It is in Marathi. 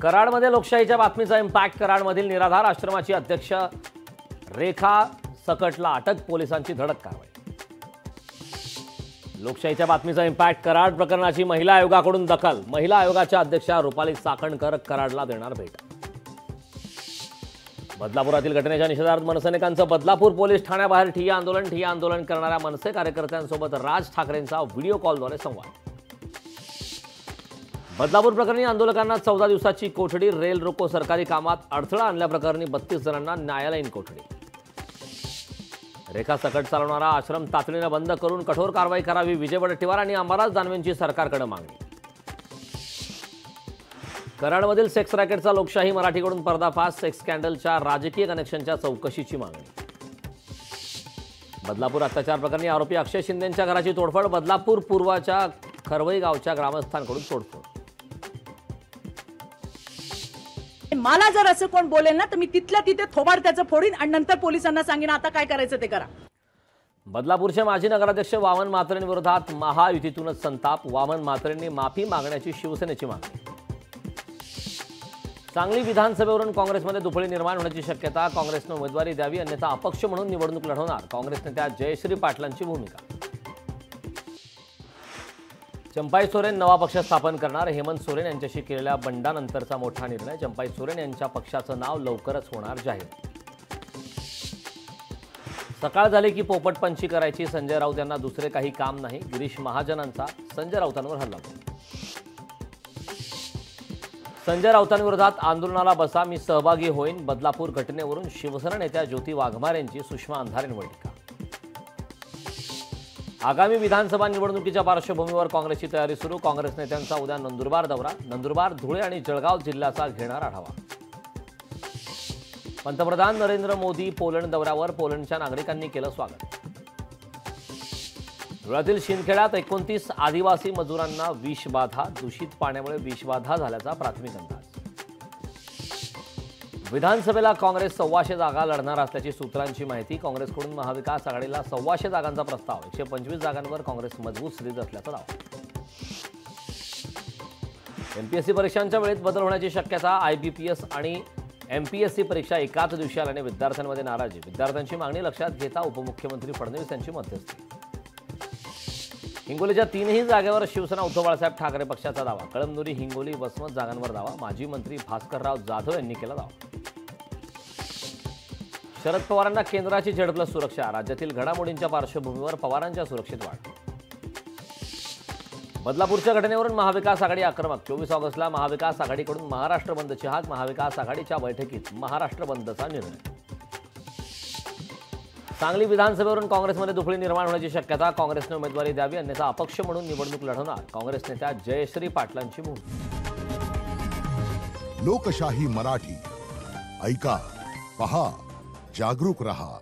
कराडमध्ये लोकशाहीच्या बातमीचा इम्पॅक्ट. कराडमधील निराधार आश्रमाची अध्यक्ष रेखा सकटला अटक, पोलिसांची धडक कारवाई. लोकशाहीच्या बातमीचा इम्पॅक्ट. कराड प्रकरणाची महिला आयोगाकडून दखल. महिला आयोगाच्या अध्यक्षा रुपाली चाकणकर कराडला देणार भेट. बदलापुरातील घटनेच्या निषेधार्थ मनसेनेत्यांचं बदलापूर पोलीस ठाण्याबाहेर ठिय्या आंदोलन. ठिय्या आंदोलन करणाऱ्या मनसे कार्यकर्त्यांसोबत राज ठाकरेंचा व्हिडिओ कॉलद्वारे संवाद. बदलापूर प्रकरणी आंदोलकांना 14 दिवसाची कोठडी. रेल रोको सरकारी कामात अडथळा आणल्याप्रकरणी 32 जणांना न्यायालयीन कोठडी. रेखा सकट चालवणारा आश्रम तातडीने बंद करून कठोर कारवाई करावी. विजय वडेट्टीवार आणि अंबादास दानवेंची सरकारकडे मागणी. कराडमधील सेक्स रॅकेटचा लोकशाही मराठीकडून पर्दाफाश. सेक्स स्कॅन्डलच्या राजकीय कनेक्शनच्या चौकशीची मागणी. बदलापूर अत्याचार प्रकरणी आरोपी अक्षय शिंदेंच्या घराची तोडफोड. बदलापूर पूर्वच्या खरवई गावच्या ग्रामस्थांकडून तोडफोड. मला जर असं कोण बोलेल ना तर मी तिथल्या तिथे थोबाड त्याचं फोडीन आणि नंतर पोलिसांना सांगेन आता काय करायचं ते करा. बदलापूरचे माजी नगराध्यक्ष वामन म्हात्रेंविरोधात महायुतीतूनच संताप. वामन म्हात्रेंनी माफी मागण्याची शिवसेनेची मागणी. सांगली विधानसभेवरून काँग्रेसमध्ये दुफळी निर्माण होण्याची शक्यता. काँग्रेसने उमेदवारी द्यावी अन्यथा अपक्ष म्हणून निवडणूक लढवणार. काँग्रेस नेत्या जयश्री पाटलांची भूमिका. चंपाई सोरेन नवा पक्ष स्थापन करणार. हेमंत सोरेन यांच्याशी केलेल्या बंडानंतरचा मोठा निर्णय. चंपाई सोरेन यांच्या पक्षाचं नाव लवकरच होणार जाहीर. सकाळ झाली की पोपटपंची करायची. संजय राऊत यांना दुसरे काही काम नाही. गिरीश महाजनांचा संजय राऊतांवर हल्ला. संजय राऊतांविरोधात आंदोलनाला बसा, मी सहभागी होईन. बदलापूर घटनेवरून शिवसेना नेत्या ज्योती वाघमारे यांची सुषमा अंधारेंवर टीका. आगामी विधानसभा निवडणुकीच्या पार्श्वभूमीवर काँग्रेसची तयारी सुरू. काँग्रेस नेत्यांचा उद्या नंदुरबार दौरा. नंदुरबार, धुळे आणि जळगाव जिल्ह्याचा घेणार आढावा. पंतप्रधान नरेंद्र मोदी पोलंड दौऱ्यावर. पोलंडच्या नागरिकांनी केलं स्वागत. धुळ्यातील शिंदखेड्यात 29 आदिवासी मजुरांना विषबाधा. दूषित पाण्यामुळे विषबाधा झाल्याचा प्राथमिक अंदाज. विधानसभेला काँग्रेस 125 जागा लढणार असल्याची सूत्रांची माहिती. काँग्रेसकडून महाविकास आघाडीला 125 जागांचा प्रस्ताव. 125 जागांवर काँग्रेस मजबूत स्थितीत असल्याचा दावा. एमपीएससी परीक्षांच्या वेळेत बदल होण्याची शक्यता. आयबीपीएस आणि एमपीएससी परीक्षा एकाच दिवशी आल्याने विद्यार्थ्यांमध्ये नाराजी. विद्यार्थ्यांची मागणी लक्षात घेता उपमुख्यमंत्री फडणवीस यांची मध्यस्थी. हिंगोलीच्या 3ही जागेवर शिवसेना उद्धव बाळासाहेब ठाकरे पक्षाचा दावा. कळमनुरी, हिंगोली, वसमत जागांवर दावा. माजी मंत्री भास्करराव जाधव यांनी केला दावा. शरद पवारांना केंद्राची झेड+ सुरक्षा. राज्यातील घडामोडींच्या पार्श्वभूमीवर पवारांच्या सुरक्षेत वाढ. बदलापूरच्या घटनेवरून महाविकास आघाडी आक्रमक. 24 ऑगस्टला महाविकास आघाडीकडून महाराष्ट्र बंदची हाक. महाविकास आघाडीच्या बैठकीत महाराष्ट्र बंदचा निर्णय. सांगली विधानसभेवरून काँग्रेसमध्ये दुफळी निर्माण होण्याची शक्यता. काँग्रेसने उमेदवारी द्यावी अन्यथा अपक्ष म्हणून निवडणूक लढवणार. काँग्रेस नेत्या जयश्री पाटलांची भूमिका. लोकशाही मराठी ऐका, पहा, जागरूक रहा.